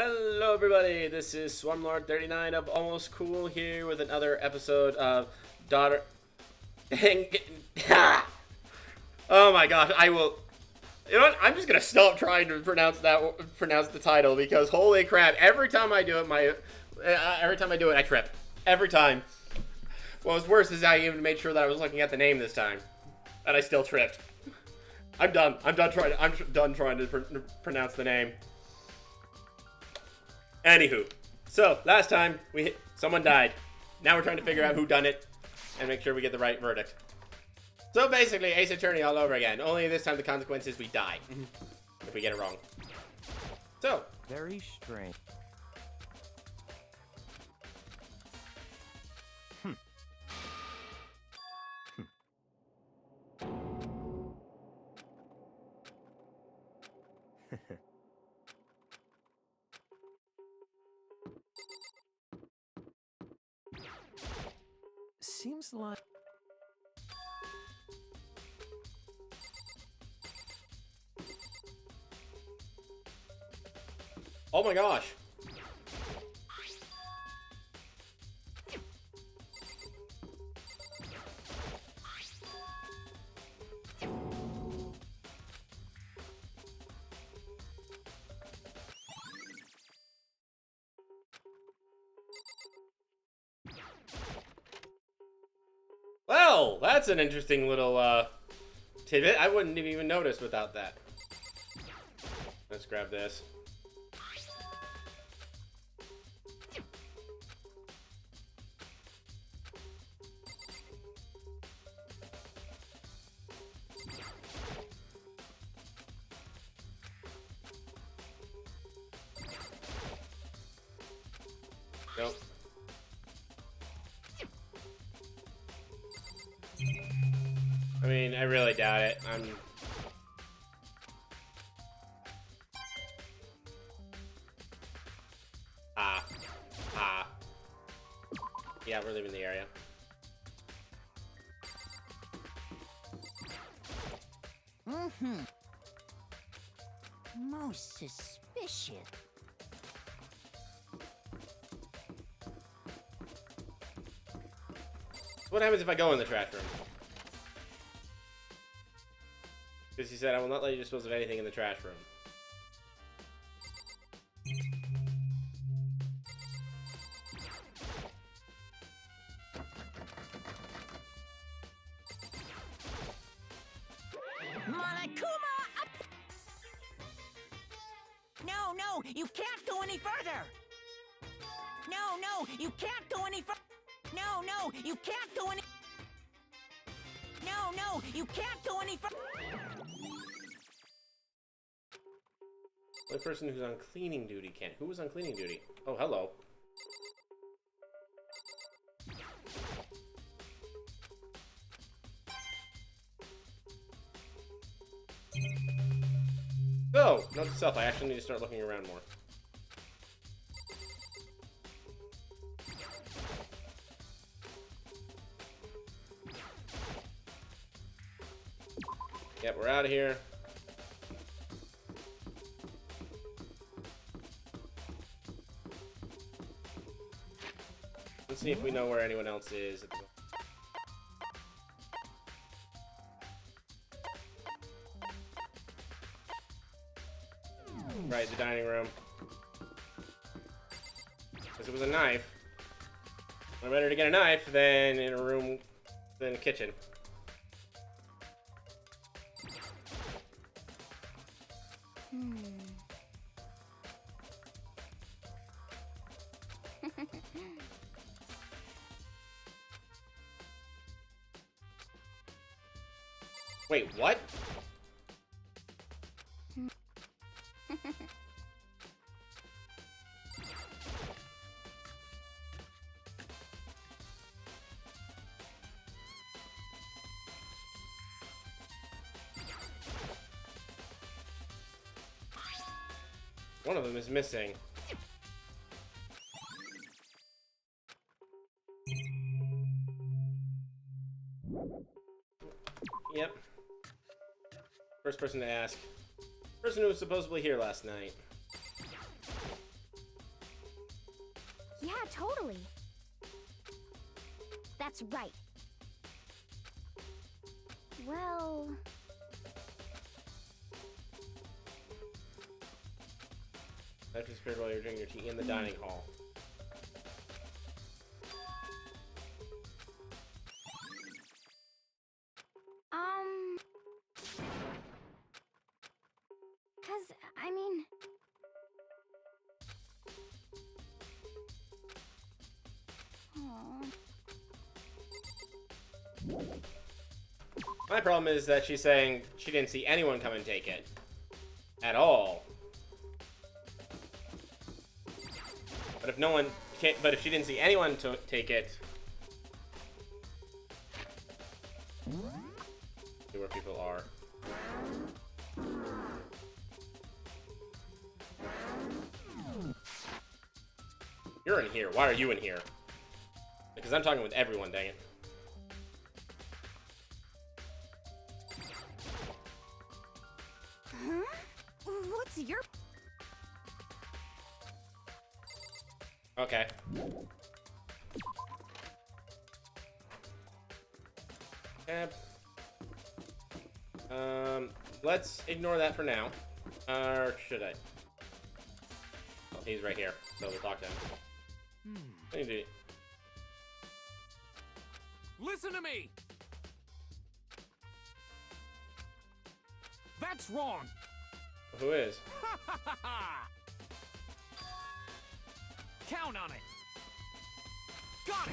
Hello everybody, this is Swarmlord39 of Almost Cool here with another episode of Daughter... Oh my gosh, I will... You know what? I'm just gonna stop trying to pronounce the title because holy crap, every time I do it, I trip. Every time. What was worse is I even made sure that I was looking at the name this time. And I still tripped. I'm done trying to pronounce the name. Anywho, so last time someone died. Now we're trying to figure out who done it and make sure we get the right verdict. So basically, Ace Attorney all over again. Only this time the consequence is we die if we get it wrong. So very strange. Seems like... Oh my gosh. Well, that's an interesting little tidbit. I wouldn't have even noticed without that. Let's grab this. Nope. I mean, I really doubt it. Yeah, we're leaving the area. Most suspicious. What happens if I go in the trash room? Because he said, I will not let you dispose of anything in the trash room. Monokuma up! No, you can't go any further! No, you can't go any further! No, you can't go any... No, you can't go any further! The person who's on cleaning duty can't. Who was on cleaning duty? Oh, hello. Oh, note to self, I actually need to start looking around more. Yep, we're out of here. Let's see if we know where anyone else is at the moment. Right, the dining room. Because it was a knife. I'm better to get a knife than in a room than a kitchen. Wait, what? One of them is missing. Yep. First person to ask. Person who was supposedly here last night. Yeah, totally. That's right. Well... That disappeared while you were drinking your tea in the dining hall. Cause, I mean... Aww. My problem is that she's saying she didn't see anyone come and take it. At all. But if no one can't, but if she didn't see anyone to take it, see where people are. You're in here. Why are you in here? Because I'm talking with everyone, dang it. Huh? What's your... Okay. Yep. Let's ignore that for now. Or should I? Oh, he's right here, so we'll talk to him. Hey, Listen to me! That's wrong! who is? Count on it! Got it!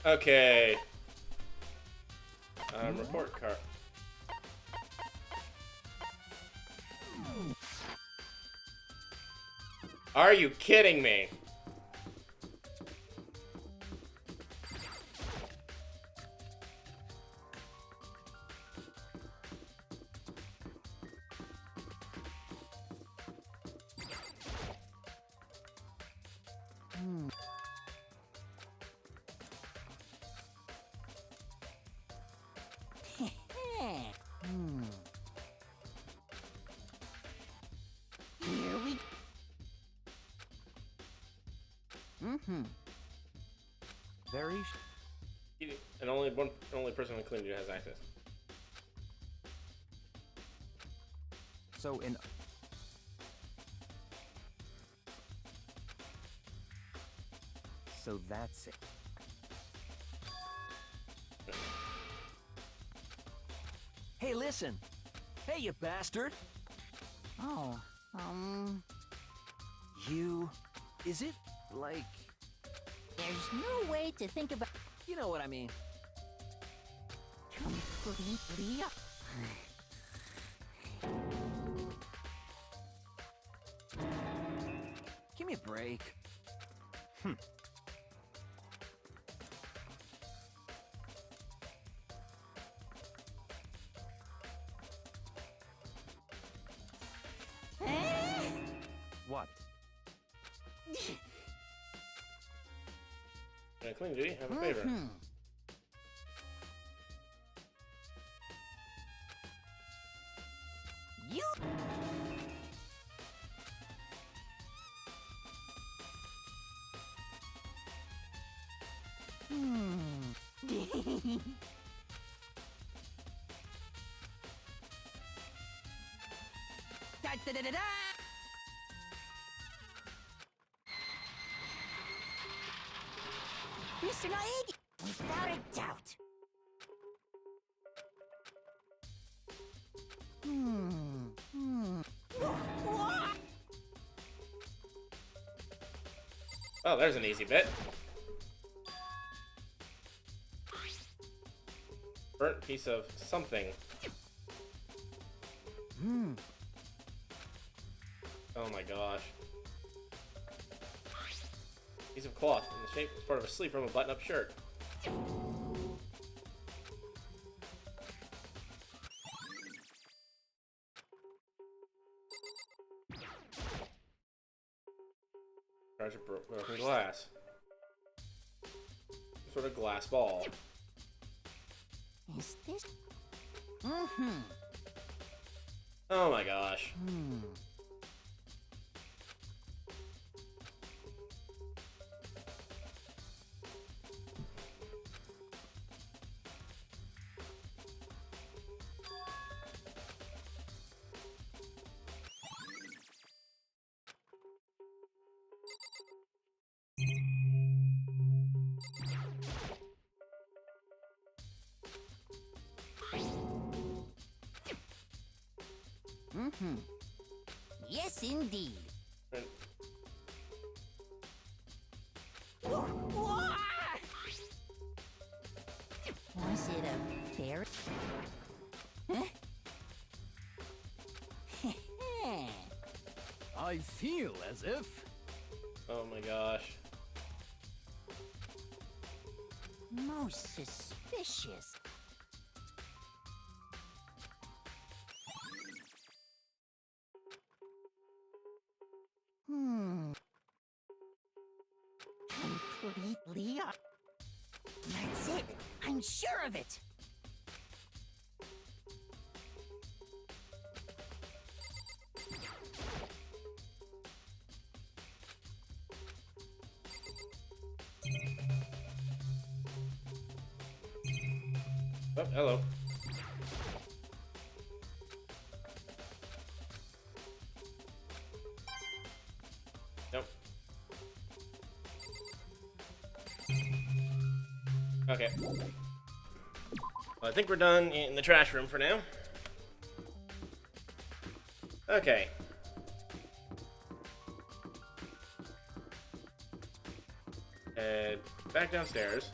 Okay. Report card. Are you kidding me? Here we... Very And only person including you has access. so in So that's it. Hey, listen! Hey, you bastard! Oh, You... Is it, like... there's no way to think about You know what I mean. completely up. Give me a break. What? Clean duty, have a favor. You... Da, da, da, da, da. Mr. Naegi, without a doubt. Oh, there's an easy bit. Burnt piece of something. Oh my gosh. Piece of cloth in the shape as part of a sleeve from a button-up shirt. Charge of broken glass. Some sort of glass ball. Is this... Oh my gosh. Mm-hmm. Yes, indeed. Was it a fairy? Huh? I feel as if... Oh my gosh. Most suspicious. Completely. That's it. I'm sure of it. Oh, hello. Nope. Okay. Well, I think we're done in the trash room for now. Okay. Back downstairs.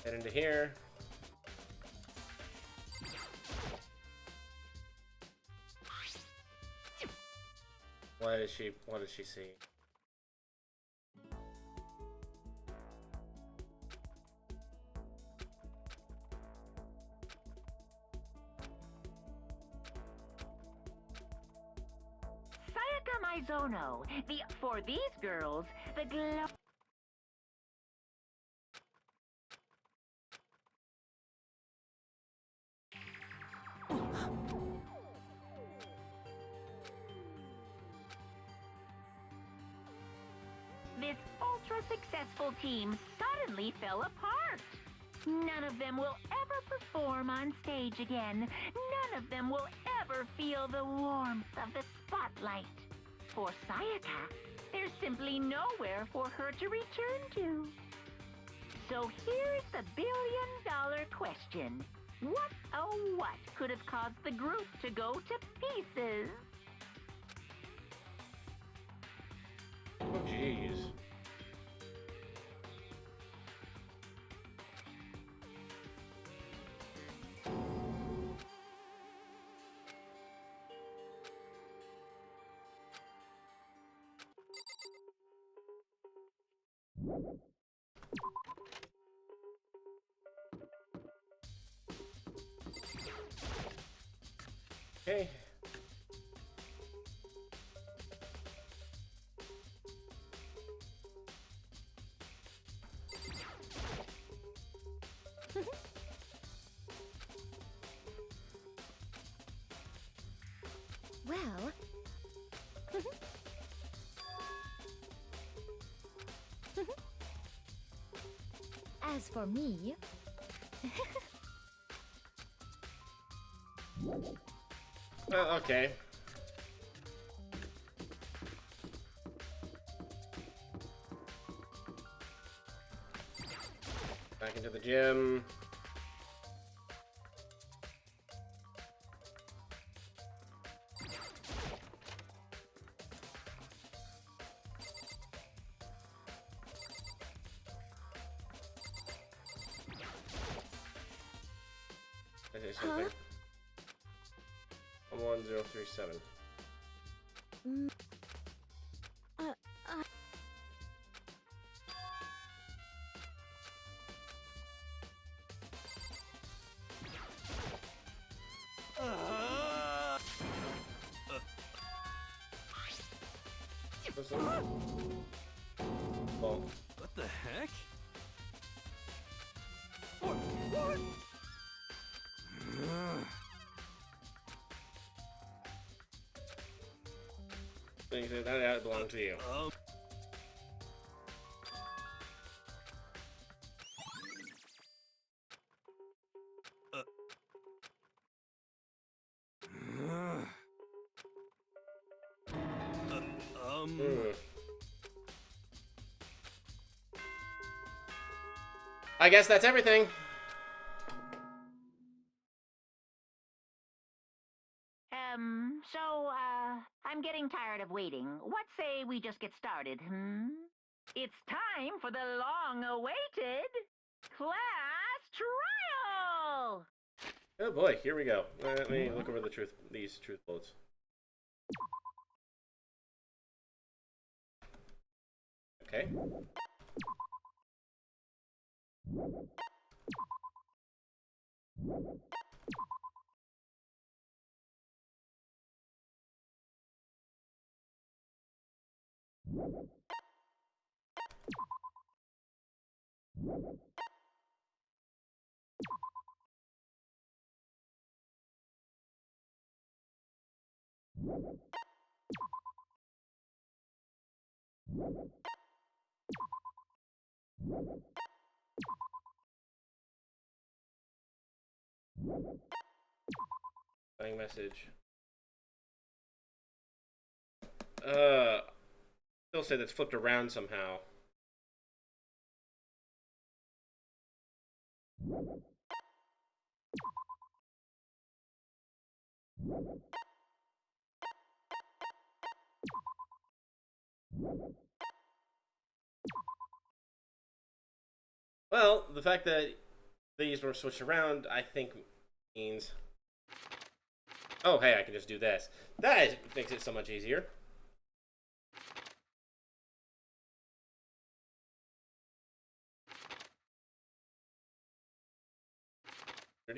Head into here. What does she see? Sayaka Maizono, for these girls, the glow... This ultra-successful team suddenly fell apart. None of them will ever perform on stage again. None of them will ever feel the warmth of the spotlight. For Sayaka, there's simply nowhere for her to return to. So here's the billion-dollar question. What, oh what, could have caused the group to go to pieces? Oh, jeez. Okay. Well... As for me... Okay. Back into the gym. I say something. 1037. What's that? Oh. What the heck? What? That belongs to you. I guess that's everything. I'm getting tired of waiting. What say we just get started, hmm? It's time for the long-awaited class trial! Oh boy, here we go. Let me look over these truth bullets. Okay. Dying message. Still say that's flipped around somehow. Well, the fact that these were switched around, I think, means... Oh, hey, I can just do this. That makes it so much easier.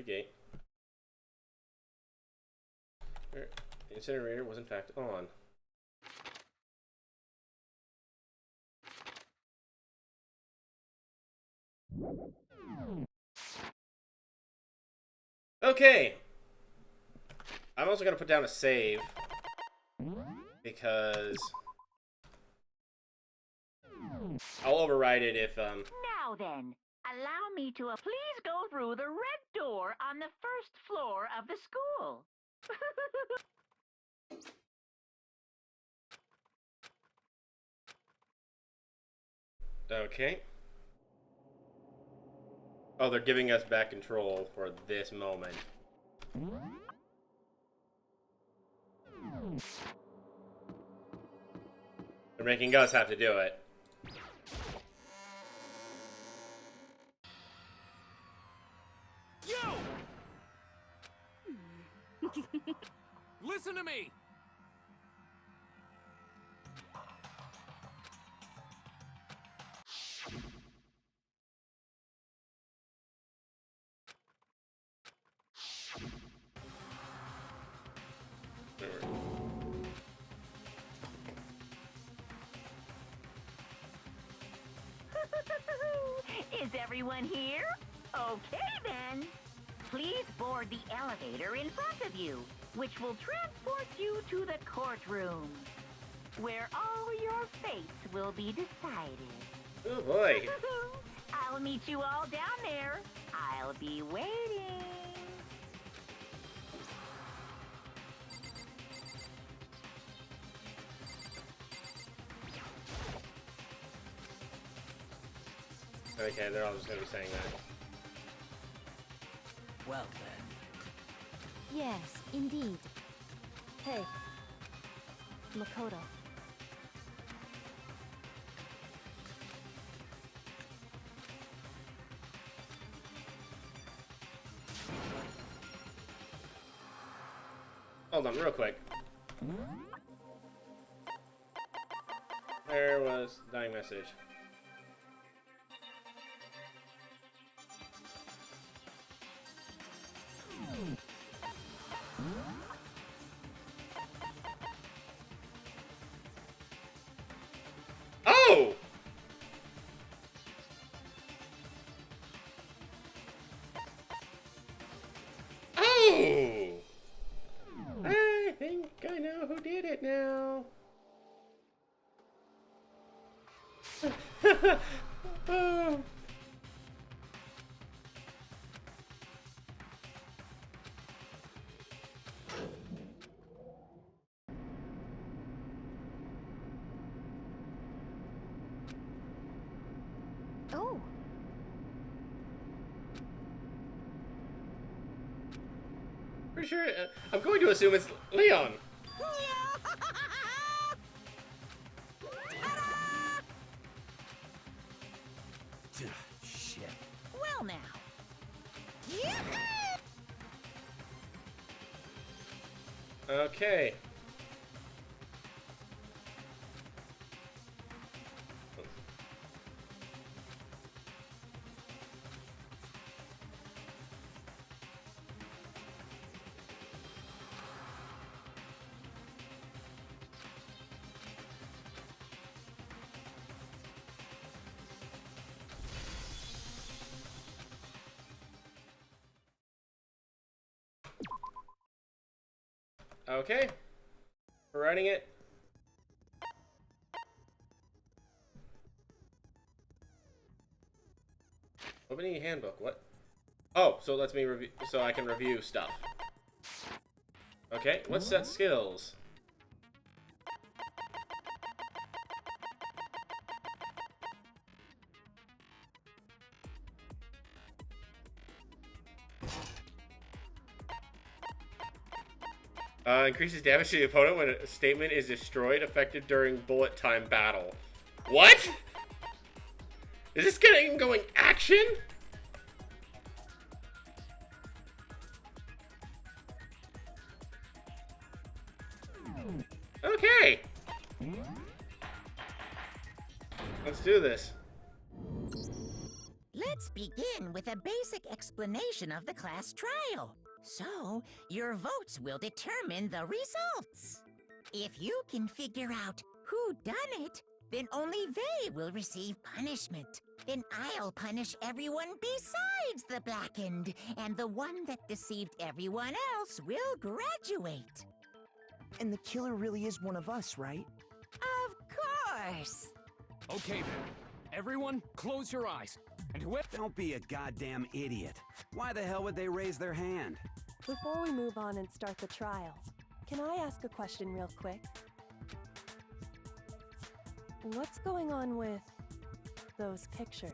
Gate. The incinerator was in fact on. Okay. I'm also gonna put down a save because I'll override it if Now then, allow me to please go through the red door on the first floor of the school. Okay. Oh, they're giving us back control for this moment. They're making us have to do it. You! Listen to me! Is everyone here? Okay then. Please board the elevator in front of you, which will transport you to the courtroom, where all your fates will be decided. Oh boy. I'll meet you all down there. I'll be waiting. Okay, they're all just gonna be saying that. Well then. Yes, indeed. Hey, Makoto. Hold on, real quick. There was dying message. Oh! Oh! I think I know who did it now. Oh. Oh, Pretty sure. I'm going to assume it's Leon. Shit. Well now. Okay. Okay. We're writing it. Opening handbook. What? Oh, so it lets me review. So I can review stuff. Okay. Let's set skills. Increases damage to the opponent when a statement is destroyed, affected during bullet time battle. What? Is this getting going action? Okay. Let's do this. Let's begin with a basic explanation of the class trial. So, your votes will determine the results. If you can figure out who done it, then only they will receive punishment. Then I'll punish everyone besides the blackened, and the one that deceived everyone else will graduate. And the killer really is one of us, right? Of course! Okay then. Everyone, close your eyes. And whoever— Don't be a goddamn idiot. Why the hell would they raise their hand? Before we move on and start the trial, can I ask a question real quick? What's going on with those pictures?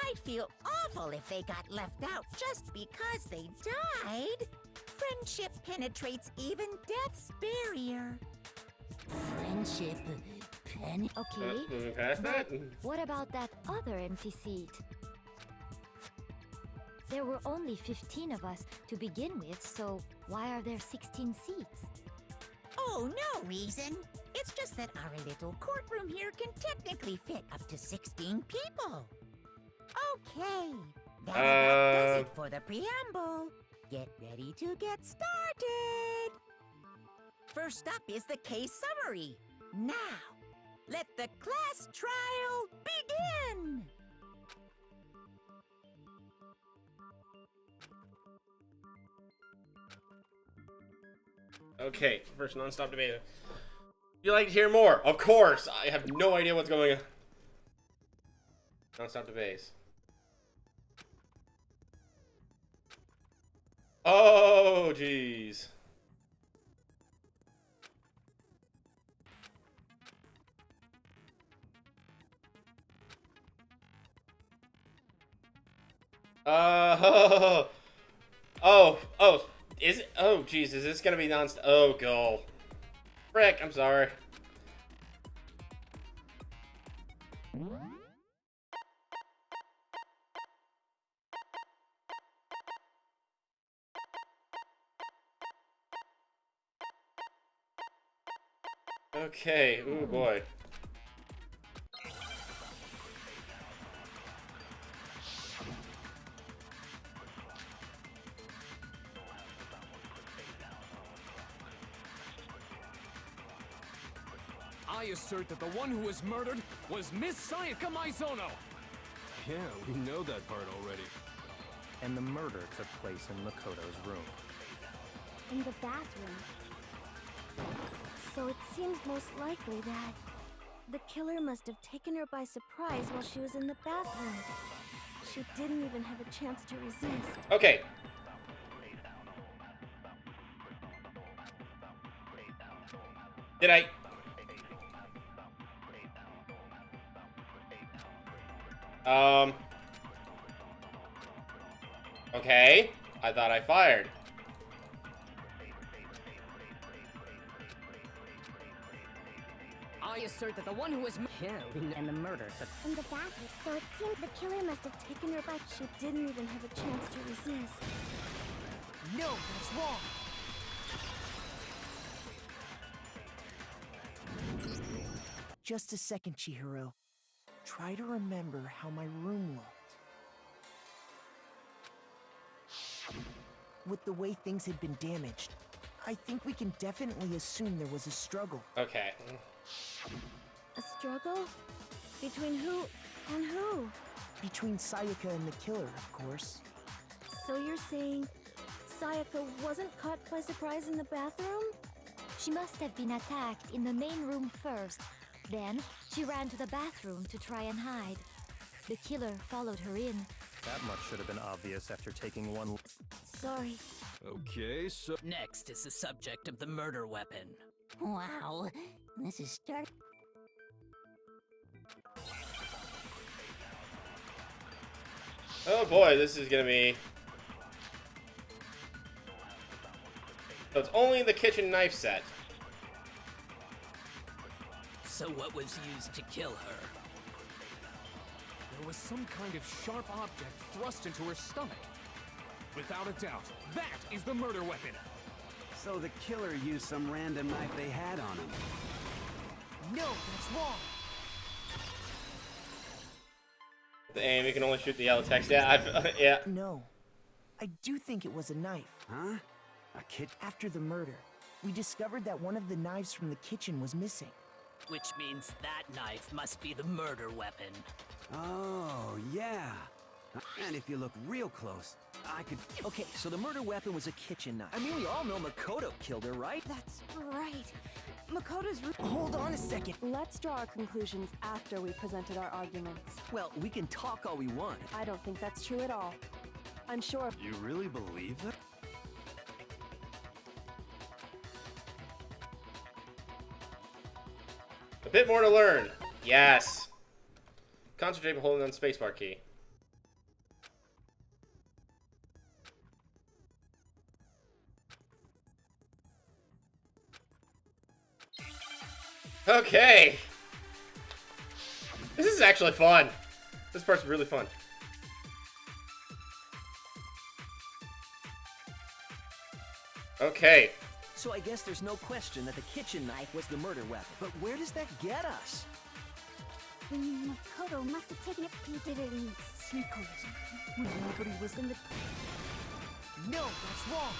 I'd feel awful if they got left out just because they died. Friendship penetrates even death's barrier. Friendship Okay, Moving past that. what about that other empty seat? There were only 15 of us to begin with, so why are there 16 seats? Oh, no reason. It's just that our little courtroom here can technically fit up to 16 people. Okay, that about does it for the preamble. Get ready to get started. First up is the case summary. Now, let the class trial begin! Okay, first non-stop debate. You'd like to hear more? Of course! I have no idea what's going on. Non-stop debate. Oh, jeez. Oh, is it? Oh, jeez, is this gonna be non-stop? Oh, go. Frick, I'm sorry. Okay, ooh boy. I assert that the one who was murdered was Miss Sayaka Maizono. Yeah, we know that part already. And the murder took place in Makoto's room. In the bathroom. So it seems most likely that the killer must have taken her by surprise while she was in the bathroom. She didn't even have a chance to resist. Okay. Did I? Okay. I thought I fired. I assert that the one who was And the murder took In the bathroom, so it seemed the killer must have taken her by. She didn't even have a chance to resist. No, that's wrong. Just a second, Chihiro. Try to remember how my room looked. With the way things had been damaged, I think we can definitely assume there was a struggle. Okay. A struggle? Between who and who? Between Sayaka and the killer, of course. So you're saying Sayaka wasn't caught by surprise in the bathroom? She must have been attacked in the main room first. Then, she ran to the bathroom to try and hide. The killer followed her in. that much should have been obvious after taking one. Sorry. Okay, so Next is the subject of the murder weapon. Wow, this is start. Oh boy, this is gonna be... So it's only the kitchen knife set. So what was used to kill her? there was some kind of sharp object thrust into her stomach. Without a doubt, that is the murder weapon. So the killer used some random knife they had on him. No, that's wrong. The aim, you can only shoot the yellow text. Yeah, yeah. No. I do think it was a knife. Huh? A kid? After the murder, we discovered that one of the knives from the kitchen was missing. Which means that knife must be the murder weapon. Oh, yeah. And if you look real close, I could... Okay, so the murder weapon was a kitchen knife. I mean, we all know Makoto killed her, right? That's right. Makoto's. Hold on a second. Let's draw our conclusions after we presented our arguments. Well, we can talk all we want. I don't think that's true at all. I'm sure. you really believe that? A bit more to learn. Yes. Concentrate by holding on spacebar key. Okay. This is actually fun. This part's really fun. Okay. So I guess there's no question that the kitchen knife was the murder weapon. But where does that get us? Makoto must have taken it. He did it in secret. When nobody was in the. No, that's wrong.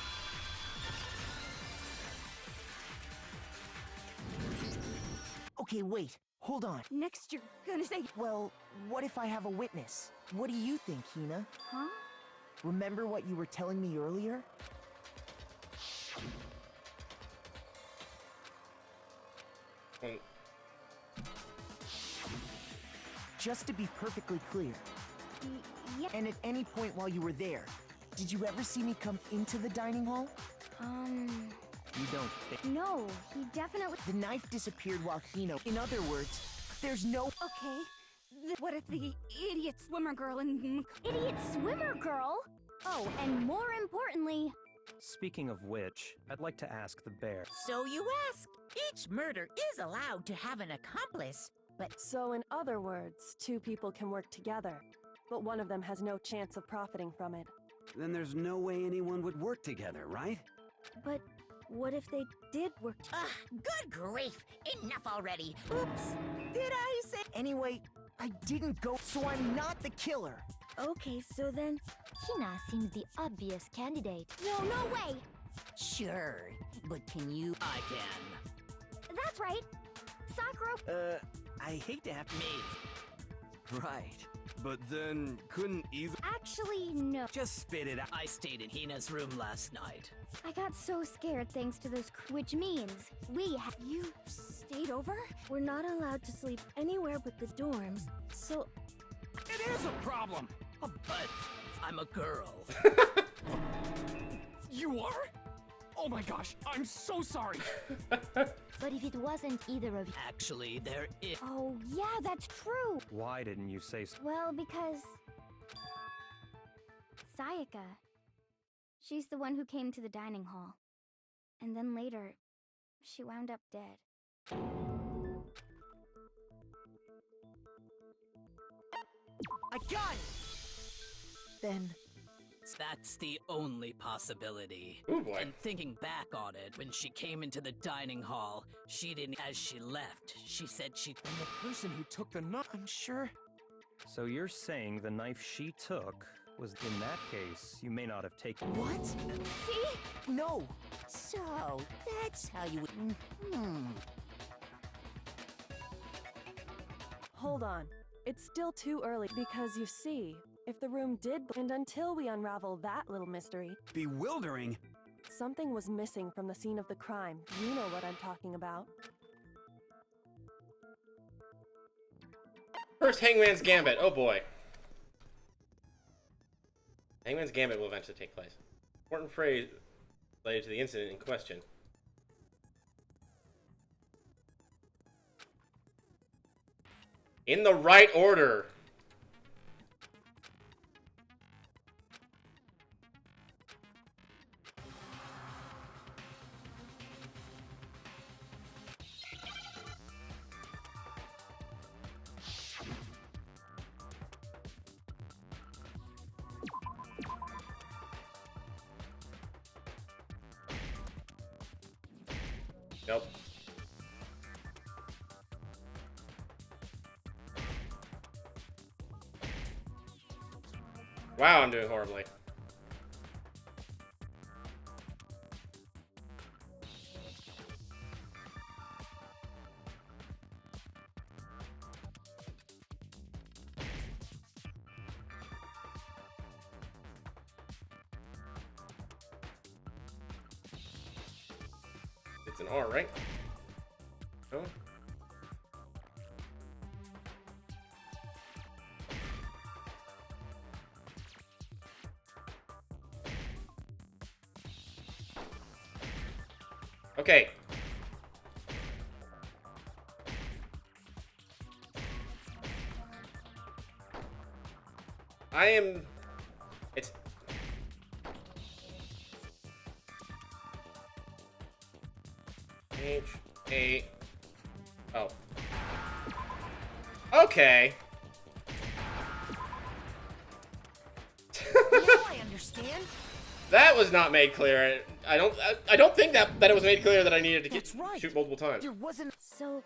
Okay, wait. Hold on. Next, you're gonna say. Well, what if I have a witness? What do you think, Hina? Huh? Remember what you were telling me earlier? Just to be perfectly clear, Yeah. and at any point while you were there, did you ever see me come into the dining hall? You don't think. No, he definitely. The knife disappeared while Hina... In other words, there's no... Okay. What if the idiot swimmer girl and. Idiot swimmer girl? Oh, and more importantly. Speaking of which, I'd like to ask the bear. So you ask. Each murder is allowed to have an accomplice, but So, in other words, two people can work together, but one of them has no chance of profiting from it. Then there's no way anyone would work together, right? But what if they did work together? good grief! Enough already. Oops. Did I say? Anyway, I didn't go, so I'm not the killer. Okay, so then. Hina seems the obvious candidate. No, no way! Sure, but can you? I can. That's right. Sakura. I hate to have to... Me. Right. But then, couldn't either... Actually, no. Just spit it out. I stayed in Hina's room last night. I got so scared thanks to those. Which means You stayed over? We're not allowed to sleep anywhere but the dorms, so. It is a problem. But I'm a girl. You are? Oh my gosh, I'm so sorry. But if it wasn't either of you, Actually, there is. Oh, yeah, that's true. Why didn't you say so? Well, because. Sayaka. She's the one who came to the dining hall. And then later, she wound up dead. gun! Then That's the only possibility. Ooh, boy. And thinking back on it, when she came into the dining hall, she didn't. As she left, she said she. And the person who took the knife. I'm sure. So you're saying the knife she took was, in that case, you may not have taken. What? See? No. So, that's how you... Hold on. It's still too early because you see, if the room did, and until we unravel that little mystery, Bewildering? something was missing from the scene of the crime. You know what I'm talking about. First, Hangman's Gambit. Oh boy. Hangman's Gambit will eventually take place. Important phrase related to the incident in question. In the right order. Nope. Wow, I'm doing horribly. It's an R, right? Oh. Okay. It's... H-A... Oh. Okay. Now I understand. That was not made clear. I don't think that it was made clear that I needed to That's right. shoot multiple times. There wasn't. So,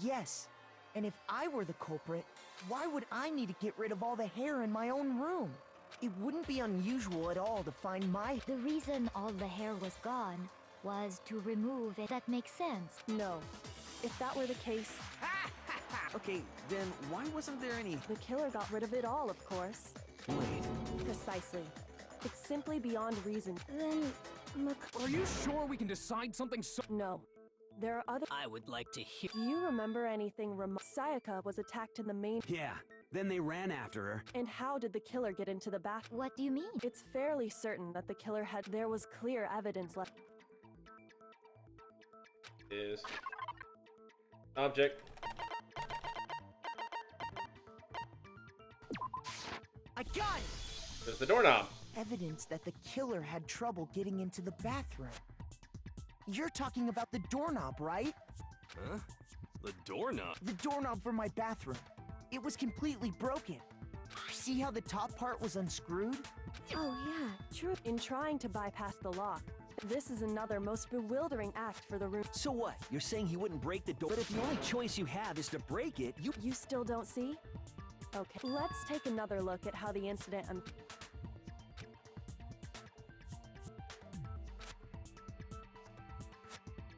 Yes. And if I were the culprit, why would I need to get rid of all the hair in my own room? It wouldn't be unusual at all to find my... the reason all the hair was gone was to remove it. That makes sense. No. If that were the case, Okay, then why wasn't there any... the killer got rid of it all, of course. Wait. Precisely. It's simply beyond reason. Then, Are you sure we can decide something so... No. There are other... I would like to hear. Do you remember anything Sayaka was attacked in the main... Yeah, then they ran after her. And how did the killer get into the bathroom? What do you mean? It's fairly certain that the killer had... There was clear evidence left. Is... Object. I got it! There's the doorknob. Evidence that the killer had trouble getting into the bathroom. You're talking about the doorknob, right? Huh? The doorknob? The doorknob for my bathroom. It was completely broken. See how the top part was unscrewed? Oh yeah, true. In trying to bypass the lock, this is another most bewildering act for the room. So what? You're saying he wouldn't break the door? But if the only choice you have is to break it, You still don't see? Okay, let's take another look at how the incident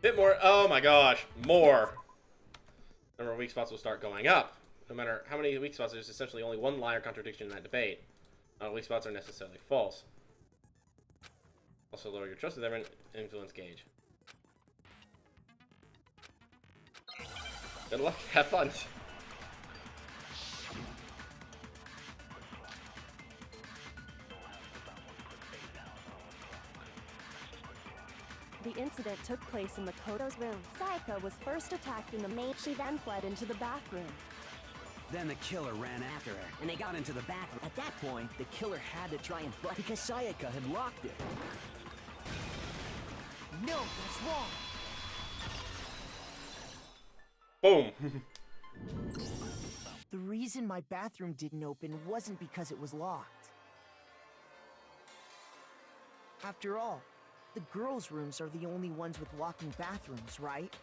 Bit more. Oh my gosh, more. Number of weak spots will start going up. No matter how many weak spots, there's essentially only one lie or contradiction in that debate. Not all weak spots are necessarily false. Also lower your trust with them and influence gauge. Good luck, have fun. The incident took place in Makoto's room. Sayaka was first attacked in the main. She then fled into the bathroom. then the killer ran after her, and they got into the bathroom. At that point, the killer had to try and butt because Sayaka had locked it. No, that's wrong. Boom. The reason my bathroom didn't open wasn't because it was locked. After all, the girls' rooms are the only ones with locking bathrooms, right?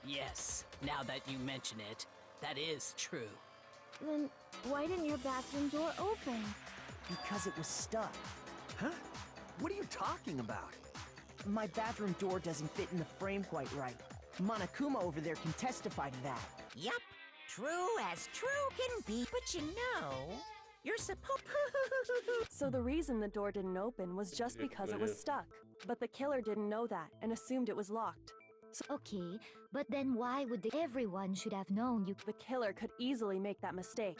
Yes, now that you mention it, that is true. Then why didn't your bathroom door open? Because it was stuck. Huh? What are you talking about? My bathroom door doesn't fit in the frame quite right. Monokuma over there can testify to that. Yup, true as true can be. But you know, you're supposed. So the reason the door didn't open was just because it was stuck. But the killer didn't know that and assumed it was locked. Okay, but then why would everyone should have known you? The killer could easily make that mistake.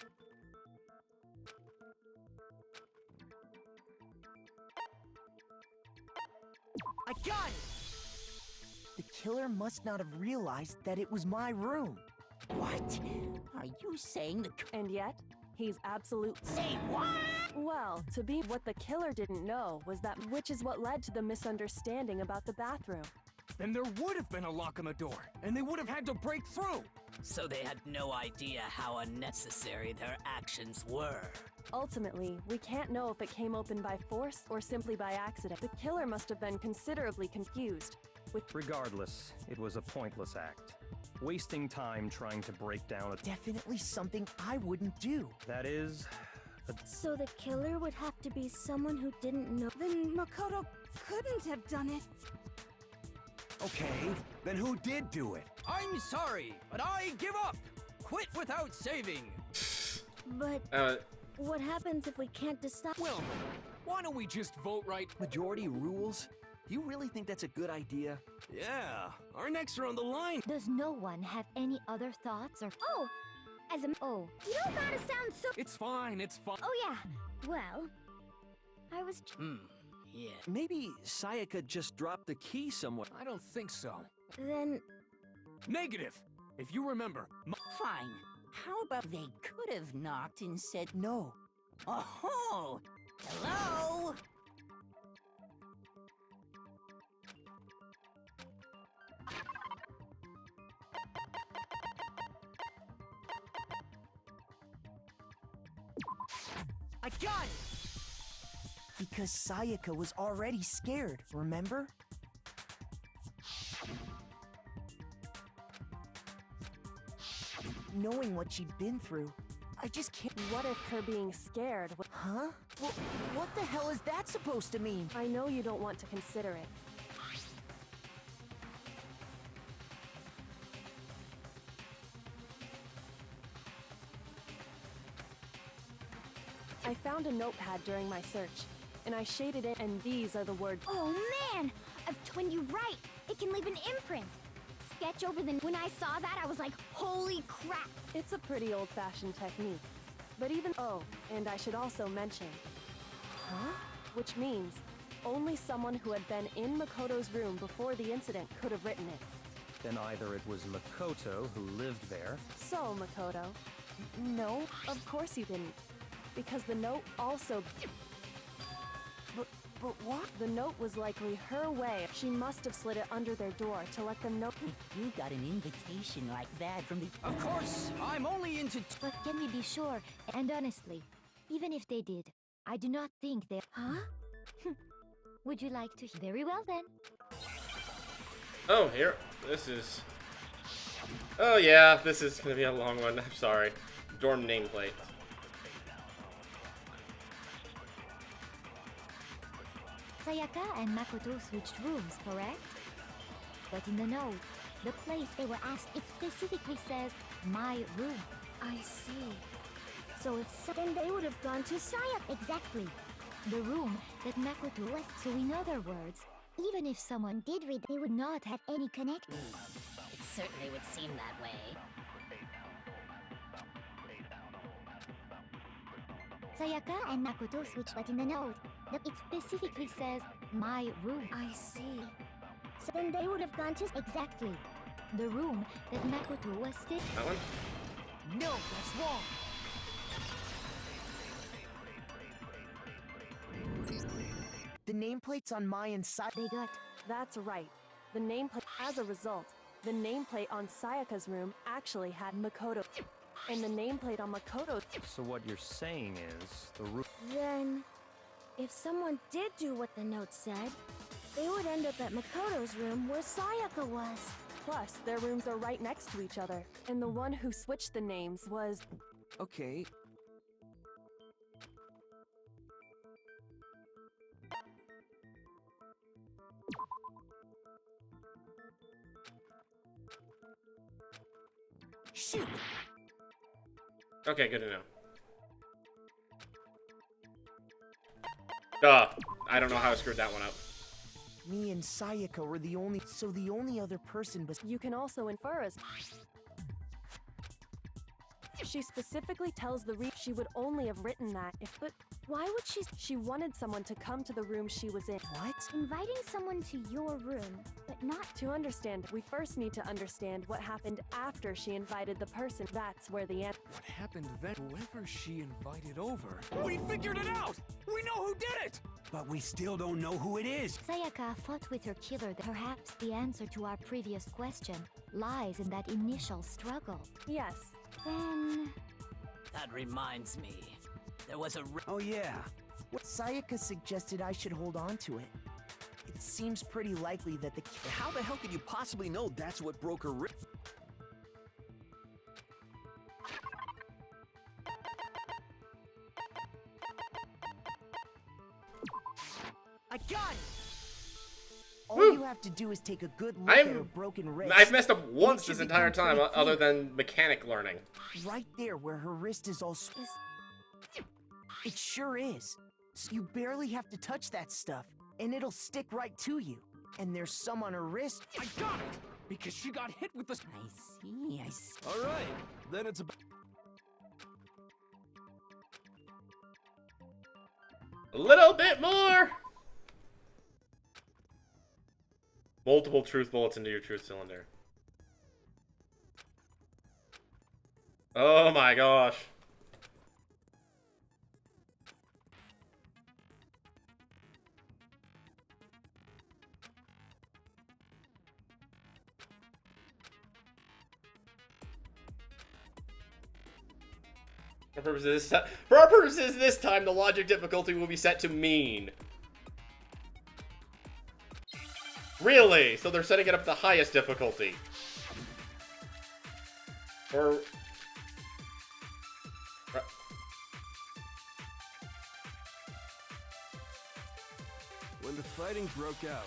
I got it! The killer must not have realized that it was my room. What? Are you saying the... And yet, he's absolute... Say what? Well, to be what the killer didn't know was that, which is what led to the misunderstanding about the bathroom. Then there would have been a lock on the door, and they would have had to break through. So they had no idea how unnecessary their actions were. Ultimately, we can't know if it came open by force or simply by accident. The killer must have been considerably confused. Regardless, it was a pointless act. Wasting time trying to break down a... Definitely something I wouldn't do. That is... So the killer would have to be someone who didn't know. Then Makoto couldn't have done it. Okay, then who did do it? I'm sorry, but I give up. Quit without saving. But what happens if we can't decide? Well, why don't we just vote right? Majority rules? You really think that's a good idea? Yeah, our necks are on the line. Does no one have any other thoughts or... Oh, as a... Oh. You don't gotta sound so... It's fine, it's fine. Oh yeah, well, I was... Yeah. Maybe Sayaka just dropped the key somewhere. I don't think so. Then... Negative! If you remember... Fine. How about they could have knocked and said... No. Oh, hello? I got it! Because Sayaka was already scared, remember? Knowing what she'd been through, I just can't... What if her being scared was... Huh? Well, what the hell is that supposed to mean? I know you don't want to consider it. I found a notepad during my search, and I shaded it, and these are the words. Oh man! When you write, it can leave an imprint. Sketch over the... When I saw that, I was like, holy crap! It's a pretty old-fashioned technique. But even... Oh, and I should also mention... Huh? Which means, only someone who had been in Makoto's room before the incident could have written it. Then either it was Makoto who lived there... So, Makoto... No. Of course you didn't. Because the note also... But what? The note was likely her way. She must have slid it under their door to let them know... If you got an invitation like that from the... Of course, I'm only into... But can we be sure? And honestly, even if they did, I do not think they... Huh? Would you like to... Very well then. Oh, here. This is... Oh yeah, this is gonna be a long one. I'm sorry. Dorm nameplate. Sayaka and Makoto switched rooms, correct? But in the note, the place they were asked, it specifically says, my room. I see. So then they would have gone to Sayaka. Exactly. The room that Makoto was. So in other words, even if someone did read, they would not have any connection. It certainly would seem that way. Sayaka and Makoto switched, but in the note, it specifically says, my room. I see. So then they would have gone to... Exactly. The room that Makoto was still... That one? No, that's wrong. The nameplate's on my inside. They got... That's right. The nameplate... As a result, The nameplate on Sayaka's room actually had Makoto. And the nameplate on Makoto. So what you're saying is the room. Then, if someone did do what the note said, they would end up at Makoto's room where Sayaka was. Plus, their rooms are right next to each other. And the one who switched the names was... Okay. Shoot! Okay, good to know. Duh. I don't know how I screwed that one up. Me and Sayaka were the only... So the only other person was... You can also infer as... She specifically tells the she would only have written that if... But why would she... She wanted someone to come to the room she was in. What? Inviting someone to your room, but not... To understand, we first need to understand what happened after she invited the person. That's where the end... What happened then? Whoever she invited over... We figured it out! We know who did it! But we still don't know who it is. Sayaka fought with her killer. Perhaps the answer to our previous question lies in that initial struggle. Yes. Then... That reminds me. There was a... Oh yeah. Sayaka suggested I should hold on to it. It seems pretty likely that the... How the hell could you possibly know that's what broke her rib? I got it! All Woo. you have to do is take a good look at her broken wrist. I've messed up and once it should this entire become time, pretty other clear. than mechanic learning. Right there where her wrist is all... It sure is. So you barely have to touch that stuff, and it'll stick right to you. And there's some on her wrist. I got it! Because she got hit with the... I see. All right, then it's a... A little bit more! Multiple truth bullets into your truth cylinder. Oh my gosh. For our purposes this time, the logic difficulty will be set to mean. Really? So they're setting it up to the highest difficulty. Or... When the fighting broke out,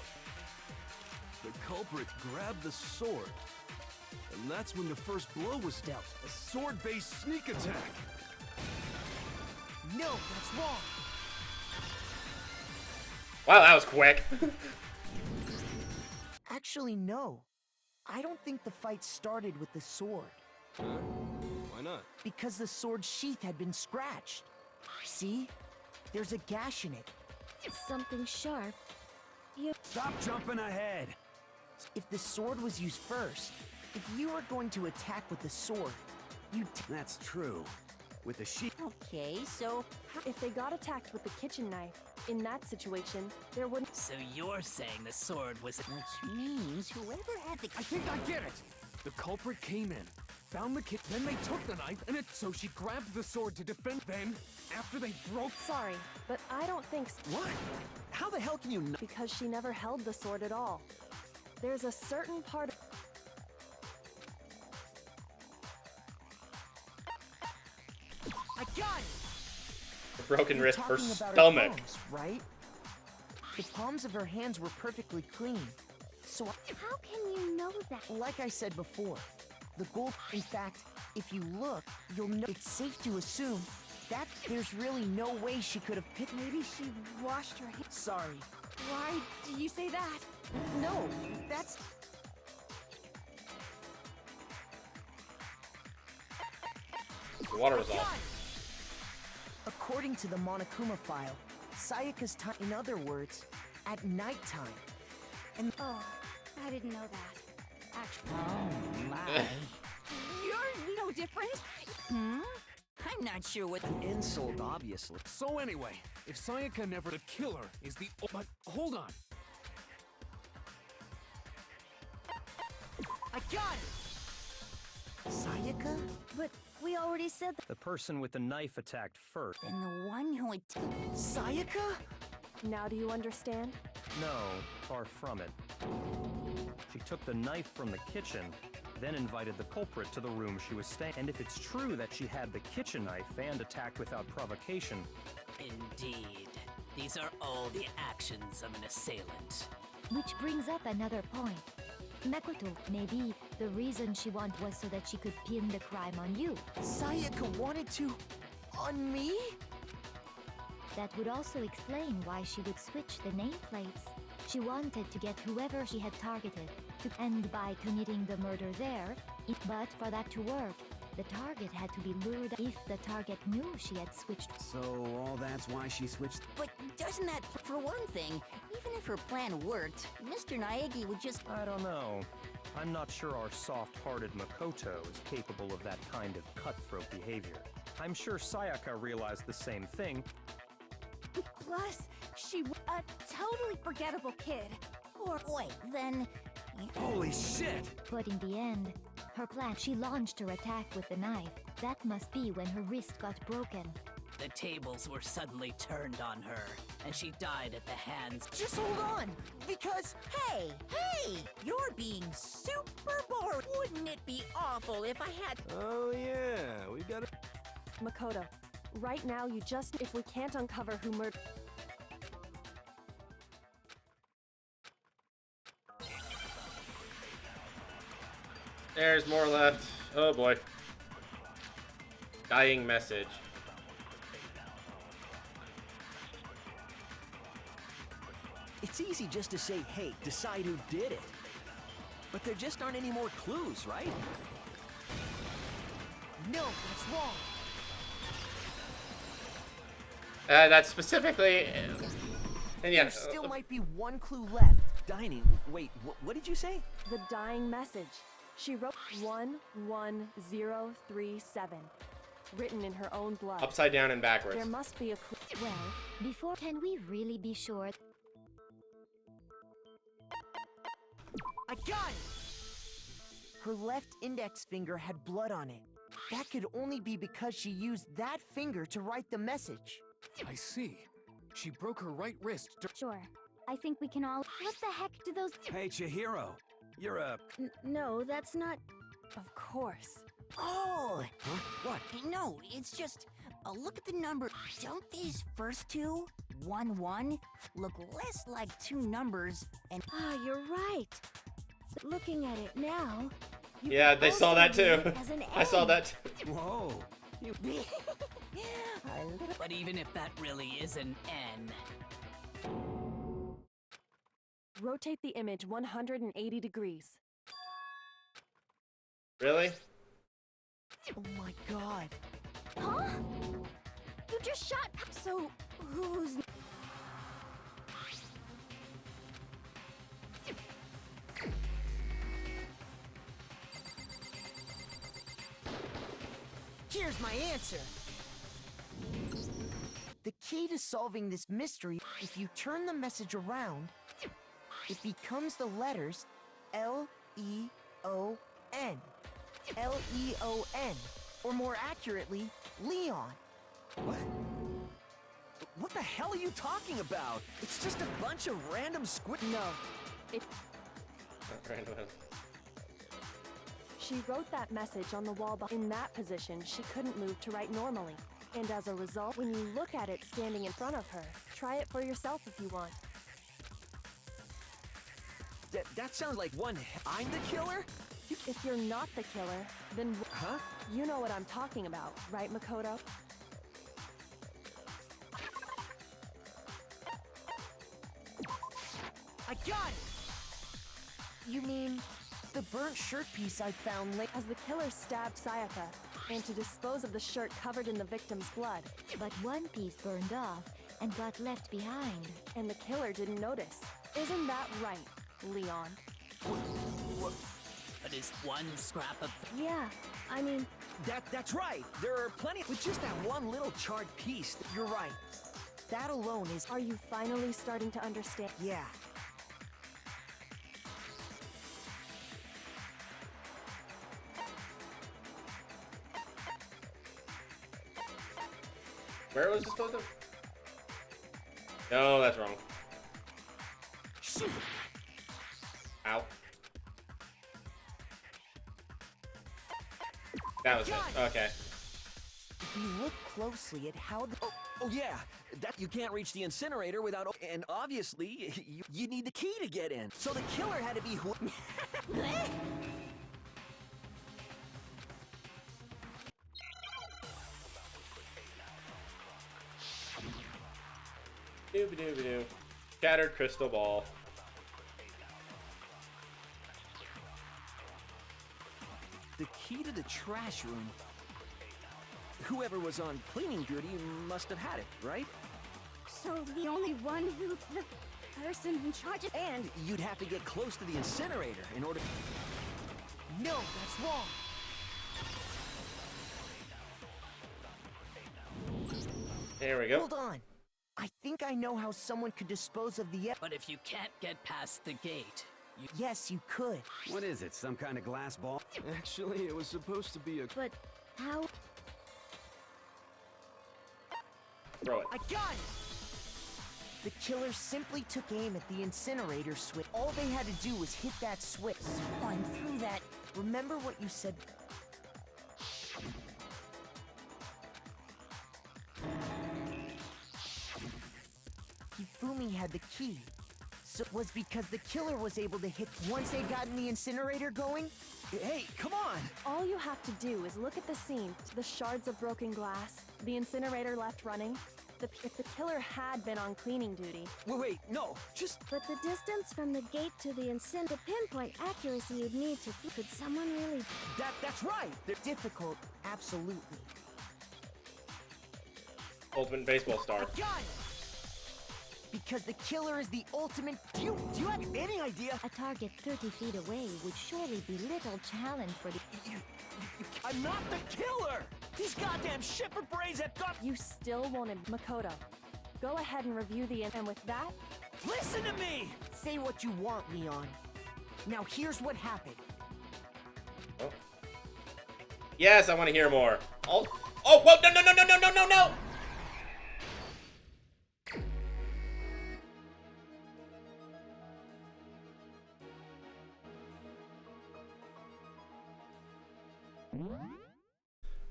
the culprit grabbed the sword. And that's when the first blow was dealt. A sword-based sneak attack. No, that's wrong. Wow, that was quick. Actually, no. I don't think the fight started with the sword. Why not? Because the sword sheath had been scratched. See? There's a gash in it. Something sharp. Stop jumping ahead. If the sword was used first, if you were going to attack with the sword, you'd... That's true. With the sheath... Okay, so... If they got attacked with the kitchen knife, in that situation, there wouldn't... So you're saying the sword was... Which means whoever had the... I think I get it! The culprit came in, found the kid, then they took the knife, and so she grabbed the sword to defend. Then, after they broke... Sorry, but I don't think... What? How the hell can you not... Because she never held the sword at all. There's a certain part... I got it! A broken wrist, her Talking about stomach. palms, right? The palms of her hands were perfectly clean. So, How can you know that? like I said before, the goal... In fact, if you look, you'll know... It's safe to assume that there's really no way she could have picked... Maybe she washed her hands. Sorry. Why do you say that? No, that's... The water was I got off. it! According to the Monokuma file, Sayaka's time... In other words, at nighttime. And... Oh, I didn't know that. Actually... Oh, my. You're no different. Hmm? I'm not sure what... An insult, obviously. So anyway, if Sayaka never... The killer is the... But hold on. I got it! Sayaka? But we already said that. The person with the knife attacked first. Then the one who Sayaka? Now do you understand? No, far from it. She took the knife from the kitchen, then invited the culprit to the room she was staying. And if it's true that she had the kitchen knife and attacked without provocation... Indeed. These are all the actions of an assailant. Which brings up another point. Makoto, maybe the reason she wanted was so that she could pin the crime on you. Sayaka wanted to... on me? That would also explain why she would switch the nameplates. She wanted to get whoever she had targeted to end by committing the murder there. But for that to work, the target had to be lured if the target knew she had switched. So all that's why she switched. But doesn't that, for one thing, even if her plan worked, Mr. Naegi would just... I don't know. I'm not sure our soft-hearted Makoto is capable of that kind of cutthroat behavior. I'm sure Sayaka realized the same thing. Plus, she a totally forgettable kid. Or wait, then... Holy shit! But in the end, her plan, she launched her attack with the knife. That must be when her wrist got broken. The tables were suddenly turned on her, and she died at the hands. Just hold on, because... Hey! You're being super bored. Wouldn't it be awful if I had... Oh yeah, we got it. Makoto, right now you just... If we can't uncover who murdered... There's more left. Oh boy. Dying message. It's easy just to say, hey, decide who did it. But there just aren't any more clues, right? No, that's wrong. That's specifically... and yeah. There still might be one clue left. Dining. Wait, what did you say? The dying message. She wrote 11037, written in her own blood. Upside down and backwards. There must be a clue. Well, before, can we really be sure? I got it! Her left index finger had blood on it. That could only be because she used that finger to write the message. I see. She broke her right wrist. Sure. I think we can all... What the heck do those... Hey, Chihiro. You're a... No, that's not... Of course. Oh! Huh? What? No, it's just... look at the number. Don't these first two, 1-1, look less like two numbers and... Ah, you're right. Looking at it now... Yeah, they saw that too. I saw that too. Whoa. But even if that really is an N... Rotate the image 180 degrees. Really? Oh my god. Huh? You just shot... So, who's... Here's my answer. The key to solving this mystery, if you turn the message around, it becomes the letters L-E-O-N. L-E-O-N. Or more accurately, Leon. What? What the hell are you talking about? It's just a bunch of random squid... No. It... Random. She wrote that message on the wall in that position. She couldn't move to write normally. And as a result, when you look at it standing in front of her, try it for yourself if you want. That sounds like one... I'm the killer? If you're not the killer, then... Huh? You know what I'm talking about, right, Makoto? I got it! You mean the burnt shirt piece I found late... As the killer stabbed Sayaka, and to dispose of the shirt covered in the victim's blood. But one piece burned off and got left behind. And the killer didn't notice. Isn't that right, Leon? But is one scrap of... Yeah, I mean... That's right. There are plenty... With just that one little charred piece... You're right. That alone is... Are you finally starting to understand? Yeah. Where was this supposed to? No, that's wrong. Shoot. Ow. That was it. Okay. If you look closely at how the... Oh yeah, that you can't reach the incinerator without... And obviously, you need the key to get in. So the killer had to be who... Dooby-dooby-doo. Shattered crystal ball. The key to the trash room. Whoever was on cleaning duty must have had it, right? So the only one who... the person in charge of... And you'd have to get close to the incinerator in order... No, that's wrong. There we go. Hold on. I think I know how someone could dispose of the... But if you can't get past the gate, you... Yes, you could. What is it, some kind of glass ball? Actually, it was supposed to be a... But how... Throw it. I got it! The killer simply took aim at the incinerator switch. All they had to do was hit that switch. Run through that. Remember what you said... Hifumi had the key. So it was because the killer was able to hit once they got in the incinerator going? Hey, come on! All you have to do is look at the scene. The shards of broken glass, the incinerator left running. If the killer had been on cleaning duty... Wait, no, just... But the distance from the gate to the the pinpoint accuracy you'd need to... Could someone really... That's right! They're difficult, absolutely. Ultimate baseball star. I got it! Because the killer is the ultimate... Do you have any idea? A target 30 feet away would surely be little challenge for the... I'm not the killer! These goddamn shipper brains have got... You still won't... Makoto, go ahead and review the... And with that... Listen to me! Say what you want, Leon. Now here's what happened. Oh. Yes, I want to hear more. Oh, whoa, no!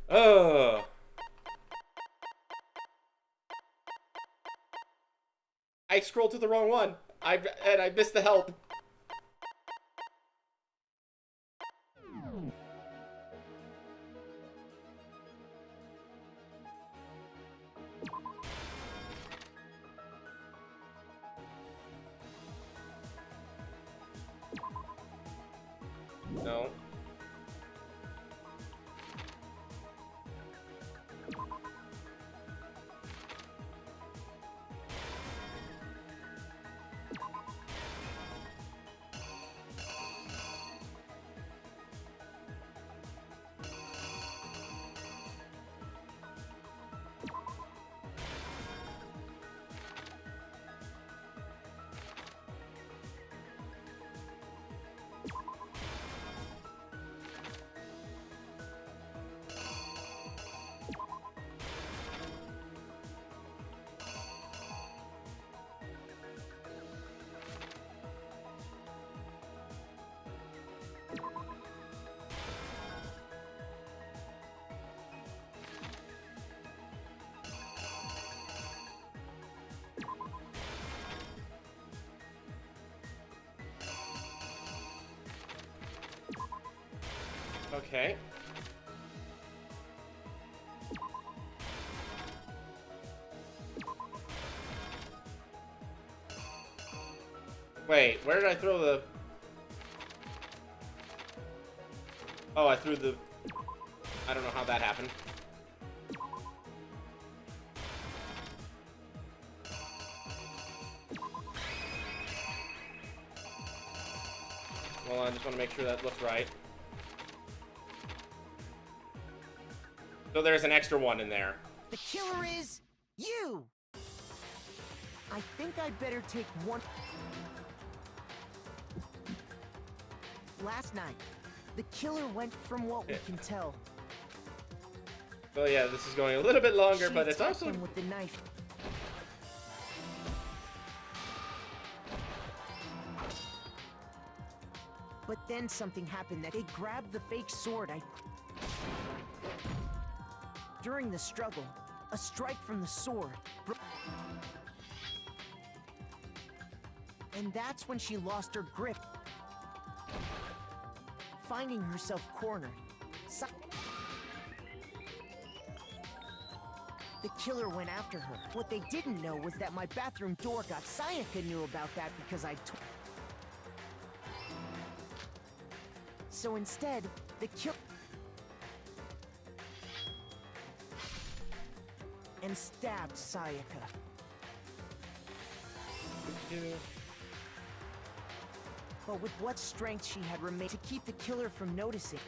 Oh. I scrolled to the wrong one. I missed the help. No. Okay. Wait, where did I throw the... Oh, I threw the... I don't know how that happened. Well, I just want to make sure that looks right. So there's an extra one in there. The killer is... you! I think I'd better take one... Last night, the killer went from what we can tell. So yeah, this is going a little bit longer, but it's also him with the knife. But then something happened that they grabbed the fake sword. During the struggle, a strike from the sword. And that's when she lost her grip, finding herself cornered. The killer went after her. What they didn't know was that my bathroom door got... Sayaka knew about that because I told... So instead, the killer... and stabbed Sayaka. But with what strength she had remained to keep the killer from noticing.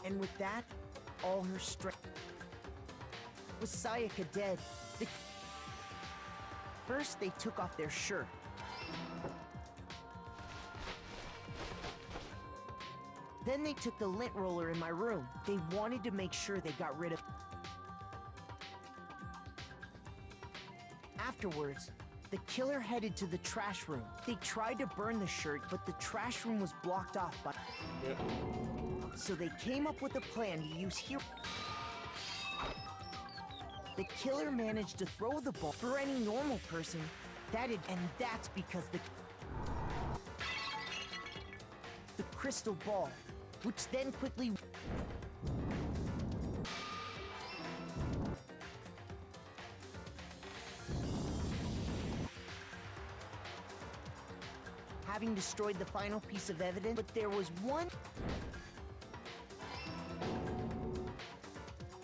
And with that, all her strength. Was Sayaka dead? First, they took off their shirt. Then they took the lint roller in my room. They wanted to make sure they got rid of... Afterwards, the killer headed to the trash room. They tried to burn the shirt, but the trash room was blocked off by... Yep. So they came up with a plan to use here. The killer managed to throw the ball for any normal person. And that's because the crystal ball, which then quickly... Having destroyed the final piece of evidence, but there was one...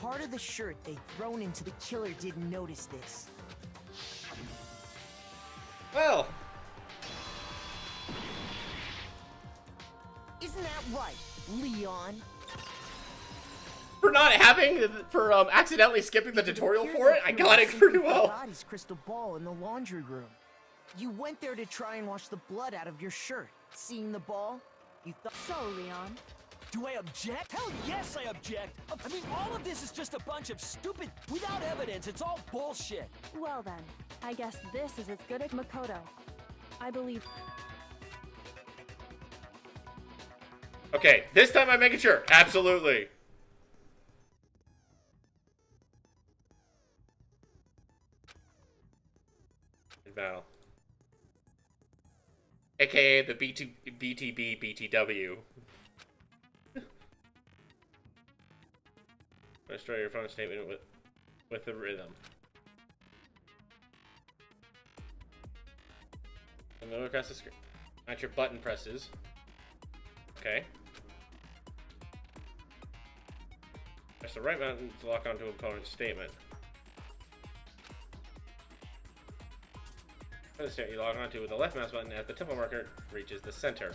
part of the shirt they'd thrown into. The killer didn't notice this. Well... Isn't that right, Leon? For accidentally skipping the tutorial for it, I got it pretty well. Body's crystal ball in the laundry room. You went there to try and wash the blood out of your shirt. Seeing the ball, you thought... So, Leon... Do I object? Hell yes, I object! I mean, all of this is just a bunch of stupid... Without evidence, it's all bullshit! Well then, I guess this is as good as Makoto. I believe... Okay, this time I'm making sure. Absolutely. Battle. AKA the BTB BTW. Destroy your phone statement with the rhythm. And move across the screen. Match your button presses. Okay. Press the right button to lock onto opponent's statement. For the state you log onto with the left mouse button as the tempo marker reaches the center.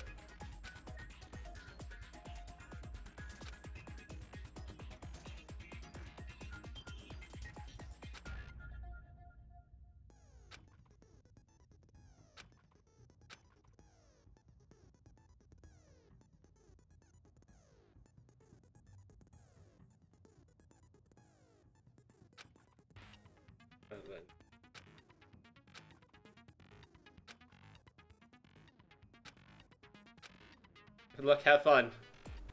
Good luck, have fun.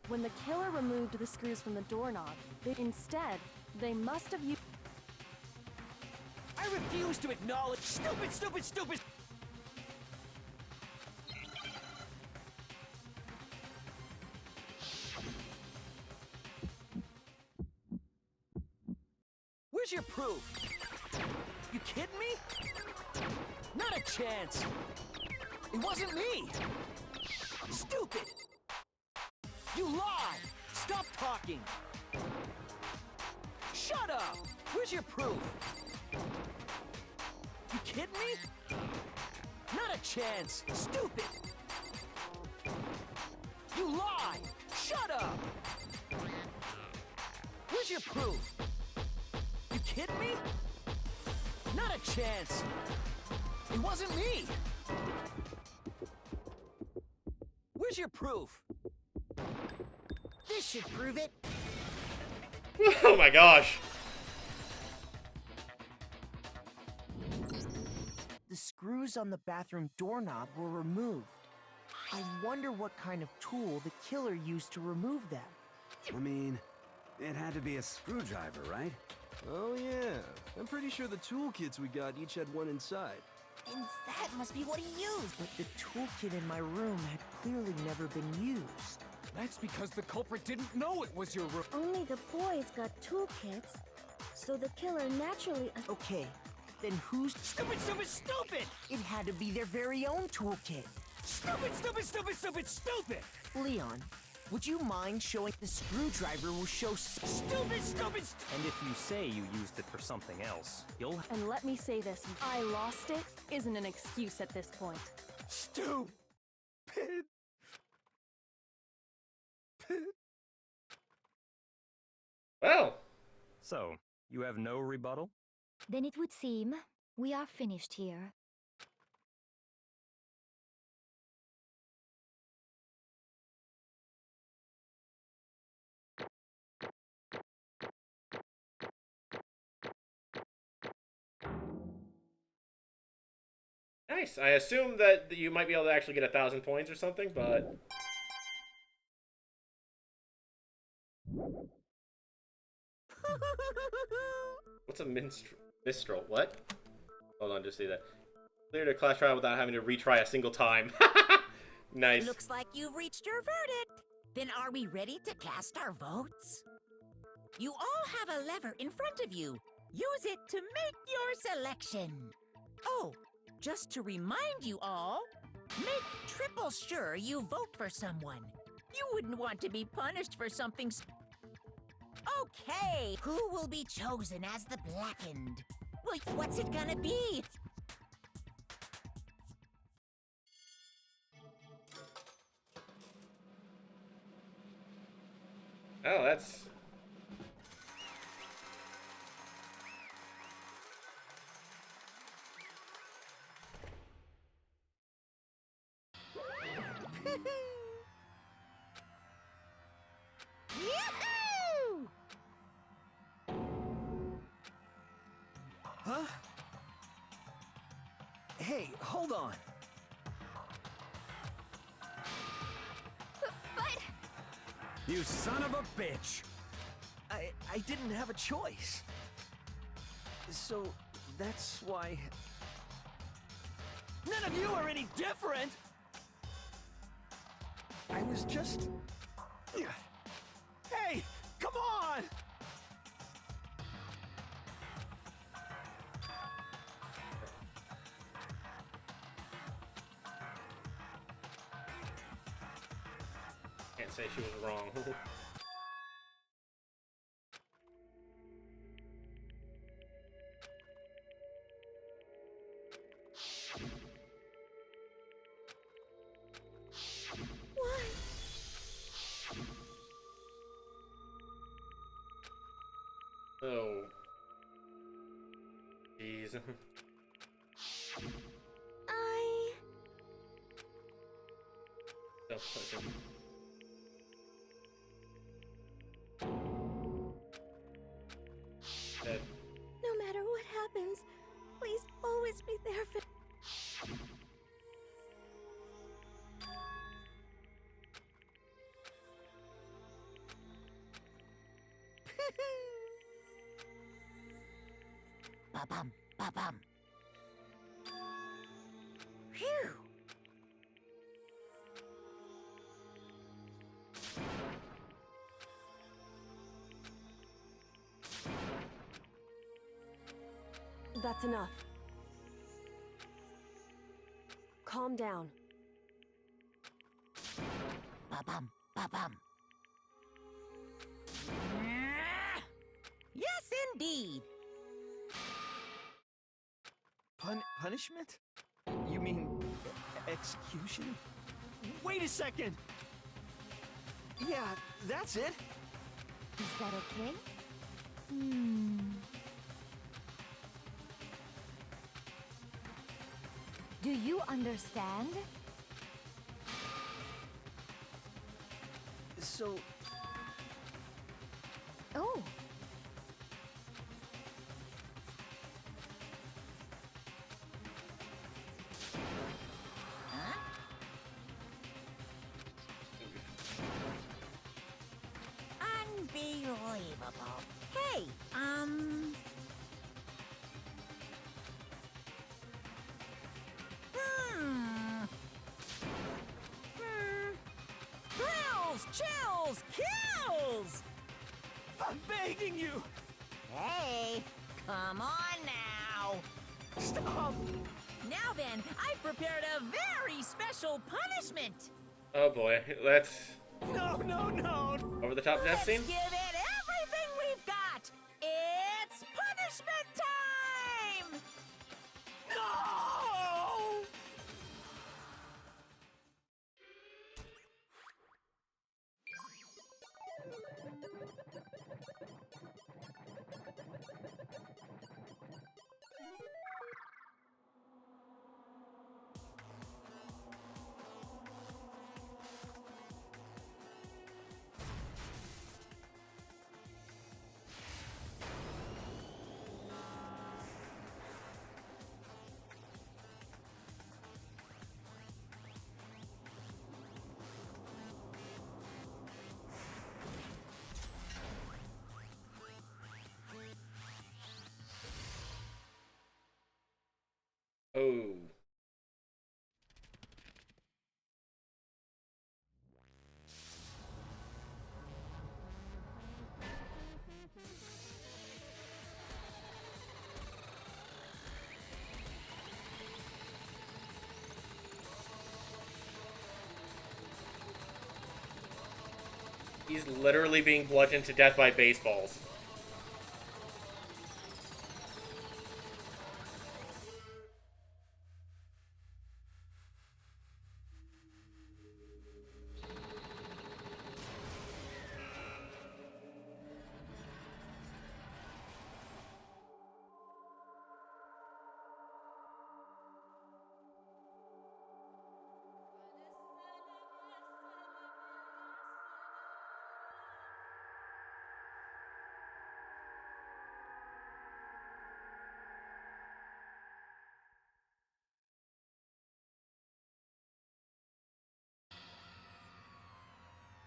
When the killer removed the screws from the doorknob, they must have used... I refuse to acknowledge... Stupid, stupid, stupid! Where's your proof? You kidding me? Not a chance! It wasn't me! Stupid! You lie! Stop talking! Shut up! Where's your proof? You kidding me? Not a chance! Stupid! You lie! Shut up! Where's your proof? You kidding me? Not a chance! It wasn't me! Where's your proof? This should prove it. Oh my gosh. The screws on the bathroom doorknob were removed. I wonder what kind of tool the killer used to remove them. I mean, it had to be a screwdriver, right? Oh yeah, I'm pretty sure the toolkits we got each had one inside. And that must be what he used. But the toolkit in my room had clearly never been used. That's because the culprit didn't know it was your room. Only the boys got toolkits, so the killer naturally. Okay, then whose Stupid, stupid, stupid! It had to be their very own toolkit. Stupid, stupid, stupid, stupid, stupid! Leon, would you mind showing the screwdriver will show Stupid, stupid, And if you say you used it for something else, you'll And let me say this, I lost it isn't an excuse at this point. Stupid. Well. So, you have no rebuttal? Then it would seem we are finished here. Nice. I assume that you might be able to actually get 1,000 points or something, but... What's a minstrel? What? Hold on, just see that. Cleared a class trial without having to retry a single time. Nice. Looks like you've reached your verdict. Then are we ready to cast our votes? You all have a lever in front of you. Use it to make your selection. Oh, just to remind you all, make triple sure you vote for someone. You wouldn't want to be punished for something. Okay, who will be chosen as the blackened? Well, what's it gonna be? Oh, that's... Yoo-hoo! Huh? Hey, hold on. But You son of a bitch! I didn't have a choice. So, that's why... None of you are any different! I was just... Hey, come on! Can't say she was wrong. why? Oh. Jeez. Don't push him. Dead. No matter what happens, please always be there for. Ba-bum, ba-bum. Phew. That's enough. Calm down. Ba-bum, ba-bum. Yes, indeed. Punishment? You mean execution? Wait a second! Yeah, that's it. Is that okay? Do you understand? So, Oh. Unbelievable. Hey, Thrills, chills, kills! I'm begging you! Hey, come on now. Stop! Now then, I've prepared a very special punishment. Oh boy, let's No, no, no! over the top death scene. Let's give it everything we've got. It's punishment time! No! Oh. He's literally being bludgeoned to death by baseballs.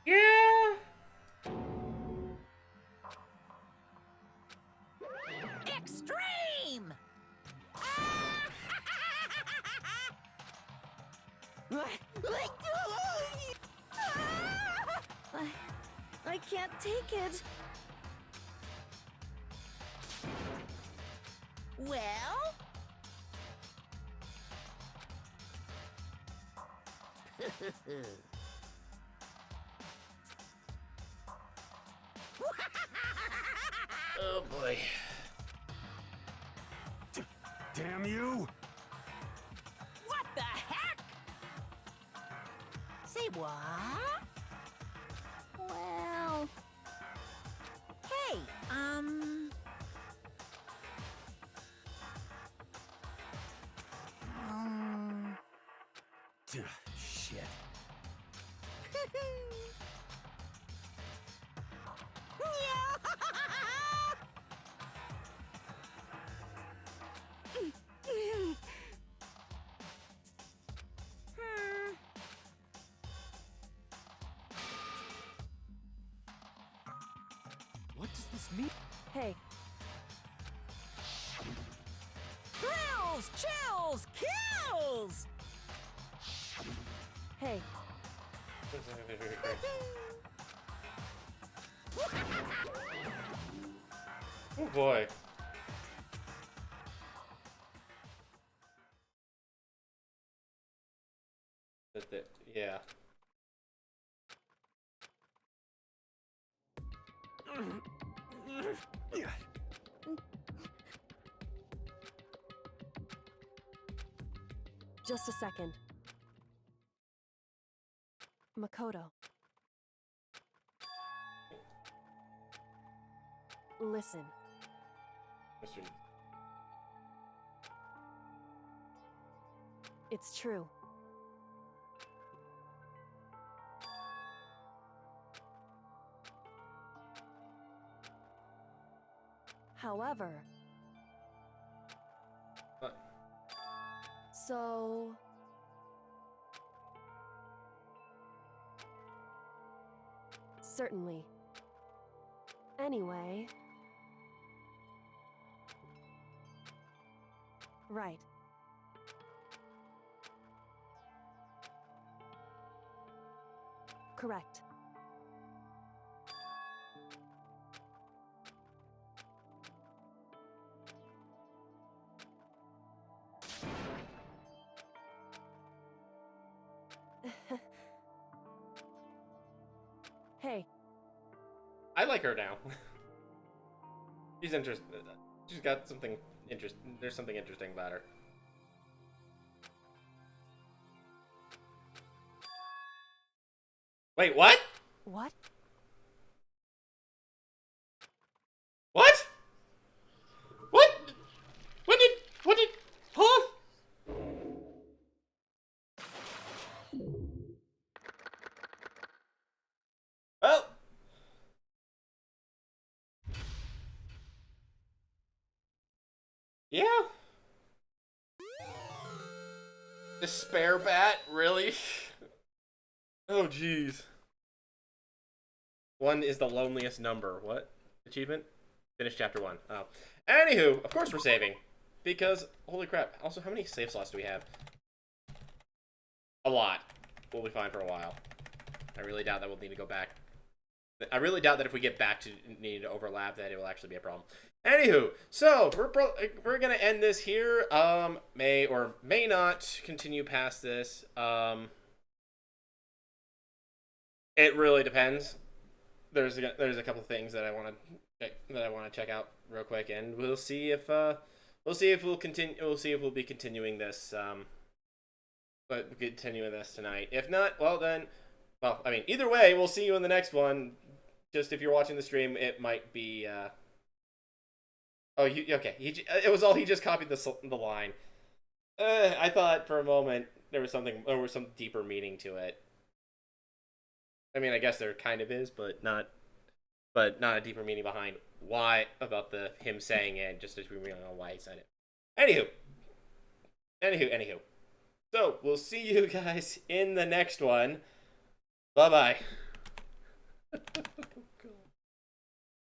Yeah. Extreme! I can't take it. Well? Oh boy. Damn you! What the heck? Say what? Well, Hey, Shit. What does this mean? Hey, Thrills, chills, kills! hey, Oh boy. Yeah. just a second. Makoto. Listen, Mr. it's true. However... What? So... Certainly. Anyway... Right. Correct. Hey. I like her now. She's interesting. She's got something interesting. There's something interesting about her. Wait, what? What? What? What? What did, huh? Well. Yeah. Despair bat, really? Oh, jeez. 1 is the loneliest number. What? Achievement? Finish chapter 1. Oh. Anywho, of course we're saving. Because, holy crap. Also, how many save slots do we have? A lot. We'll be fine for a while. I really doubt that we'll need to go back. I really doubt that if we get back to needing to overlap, that it will actually be a problem. Anywho, so we're gonna end this here. May or may not continue past this. It really depends. There's a couple things that I want to check out real quick, and we'll see if we'll continue. We'll see if we'll be continuing this. But continuing this tonight. If not, well then, well, I mean, either way, we'll see you in the next one. Just if you're watching the stream, it might be. Oh, okay? It was all he just copied the line. I thought for a moment there was some deeper meaning to it. I mean, I guess there kind of is, but not a deeper meaning behind why about him saying it. Just as we don't know why he said it. Anywho. So we'll see you guys in the next one. Bye bye.